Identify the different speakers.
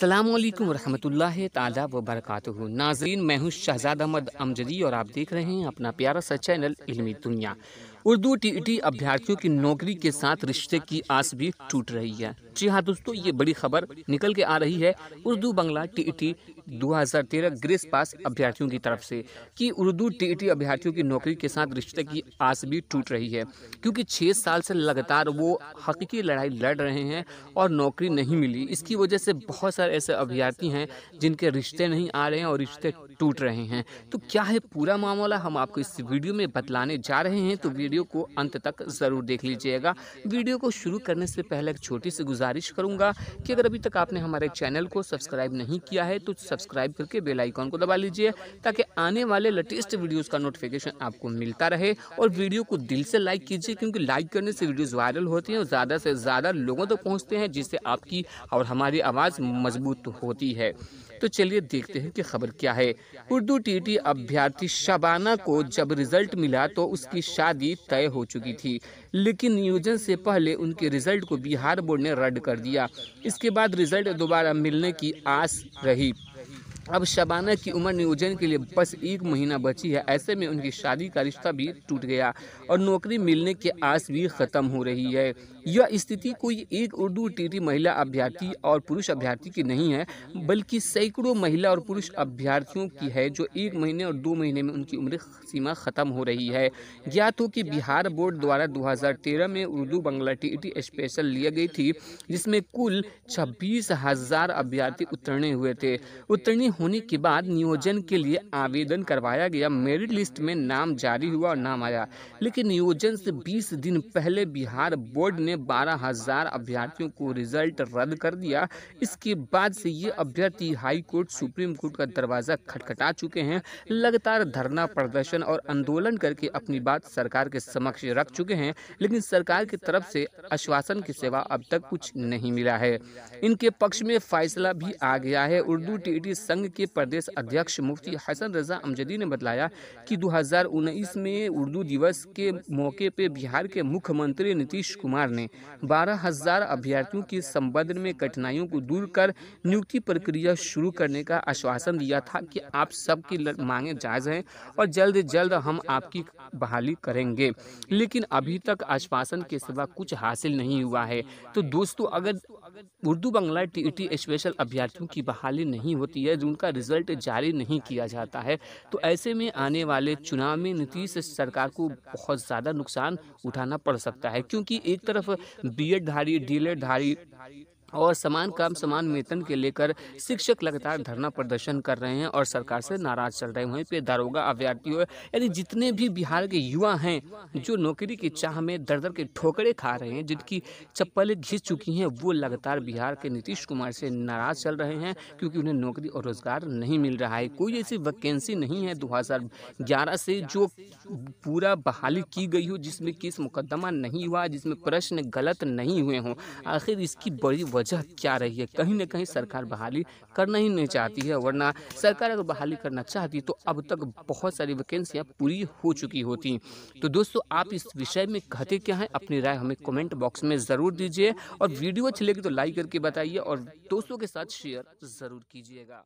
Speaker 1: अस्सलामुअलैकुम वरहमतुल्लाहि ताला व बरकातुहू। नाज़रीन, मैं हूँ शहजाद अहमद अमजदी और आप देख रहे हैं अपना प्यारा सा चैनल इल्मी दुनिया। उर्दू टीईटी अभ्यर्थियों की नौकरी के साथ रिश्ते की आस भी टूट रही है। जी हाँ दोस्तों, ये बड़ी खबर निकल के आ रही है उर्दू बंगला टीईटी 2013 ग्रेस पास अभ्यर्थियों की तरफ से कि उर्दू टीईटी अभ्यर्थियों की नौकरी के साथ रिश्ते की आस भी टूट रही है, क्योंकि 6 साल से लगातार वो हकीकी लड़ाई लड़ रहे हैं और नौकरी नहीं मिली। इसकी वजह से बहुत सारे ऐसे अभ्यर्थी हैं जिनके रिश्ते नहीं आ रहे हैं और रिश्ते टूट रहे हैं। तो क्या है पूरा मामला, हम आपको इस वीडियो में बतलाने जा रहे हैं, तो वीडियो को अंत तक ज़रूर देख लीजिएगा। वीडियो को शुरू करने से पहले एक छोटी सी गुजारिश करूंगा कि अगर अभी तक आपने हमारे चैनल को सब्सक्राइब नहीं किया है तो सब्सक्राइब करके बेल आइकन को दबा लीजिए, ताकि आने वाले लेटेस्ट वीडियोस का नोटिफिकेशन आपको मिलता रहे। और वीडियो को दिल से लाइक कीजिए, क्योंकि लाइक करने से वीडियोस वायरल होती हैं और ज़्यादा से ज़्यादा लोगों तक पहुँचते हैं, जिससे आपकी और हमारी आवाज़ मजबूत होती है। तो चलिए देखते हैं कि खबर क्या है। उर्दू टीईटी अभ्यर्थी शबाना को जब रिजल्ट मिला तो उसकी शादी तय हो चुकी थी, लेकिन नियोजन से पहले उनके रिजल्ट को बिहार बोर्ड ने रद्द कर दिया। इसके बाद रिजल्ट दोबारा मिलने की आस रही। अब शबाना की उम्र नियोजन के लिए बस 1 महीना बची है। ऐसे में उनकी शादी का रिश्ता भी टूट गया और नौकरी मिलने की आस भी खत्म हो रही है। यह स्थिति कोई एक उर्दू टीईटी महिला अभ्यर्थी और पुरुष अभ्यर्थी की नहीं है, बल्कि सैकड़ों महिला और पुरुष अभ्यर्थियों की है, जो 1 महीने और 2 महीने में उनकी उम्र सीमा खत्म हो रही है। ज्ञात हो कि बिहार बोर्ड द्वारा 2013 में उर्दू बंगला टीईटी स्पेशल ली गई थी, जिसमें कुल 26,000 अभ्यर्थी उत्तीर्ण हुए थे। उत्तीर्ण होने के बाद नियोजन के लिए आवेदन करवाया गया। मेरिट लिस्ट में नाम जारी हुआ और नाम आया, लेकिन नियोजन से 20 दिन पहले बिहार बोर्ड ने 12,000 अभ्यर्थियों को रिजल्ट रद्द कर दिया। इसके बाद से ये अभ्यर्थी हाई कोर्ट, सुप्रीम कोर्ट का दरवाजा खटखटा चुके हैं। लगातार धरना प्रदर्शन और आंदोलन करके अपनी बात सरकार के समक्ष रख चुके हैं, लेकिन सरकार की तरफ से आश्वासन के सिवा अब तक कुछ नहीं मिला है। इनके पक्ष में फैसला भी आ गया है। उर्दू टीईटी संघ के प्रदेश अध्यक्ष मुफ्ती हसन रजा अमजदी ने बताया कि 2019 में उर्दू दिवस के मौके पर बिहार के मुख्यमंत्री नीतीश कुमार ने 12,000 अभ्यर्थियों के संबंध में कठिनाइयों को दूर कर नियुक्ति प्रक्रिया शुरू करने का आश्वासन दिया था कि आप सबकी मांगे जायज हैं और जल्द जल्द हम आपकी बहाली करेंगे, लेकिन अभी तक आश्वासन के सिवा कुछ हासिल नहीं हुआ है। तो दोस्तों, अगर उर्दू बंगला टीईटी स्पेशल अभ्यर्थियों की बहाली नहीं होती है, उनका रिजल्ट जारी नहीं किया जाता है, तो ऐसे में आने वाले चुनाव में नीतीश सरकार को बहुत ज़्यादा नुकसान उठाना पड़ सकता है, क्योंकि एक तरफ बीएड धारी, डीएलएड धारी और समान काम समान वेतन के लेकर शिक्षक लगातार धरना प्रदर्शन कर रहे हैं और सरकार से नाराज चल रहे हैं। वहीं पे दारोगा अभ्यर्थी हो, यानी जितने भी बिहार के युवा हैं जो नौकरी की चाह में दर दर के ठोकरे खा रहे हैं, जिनकी चप्पलें घिस चुकी हैं, वो लगातार बिहार के नीतीश कुमार से नाराज चल रहे हैं, क्योंकि उन्हें नौकरी और रोजगार नहीं मिल रहा है। कोई ऐसी वैकेंसी नहीं है 2011 से जो पूरा बहाली की गई हो, जिसमें केस मुकदमा नहीं हुआ, जिसमें प्रश्न गलत नहीं हुए हों। आखिर इसकी बड़ी वजह क्या रही है? कहीं ना कहीं सरकार बहाली करना ही नहीं चाहती है, वरना सरकार अगर बहाली करना चाहती तो अब तक बहुत सारी वैकेंसियां पूरी हो चुकी होती। तो दोस्तों, आप इस विषय में कहते क्या हैं? अपनी राय हमें कमेंट बॉक्स में ज़रूर दीजिए और वीडियो अच्छी लगी तो लाइक करके बताइए और दोस्तों के साथ शेयर ज़रूर कीजिएगा।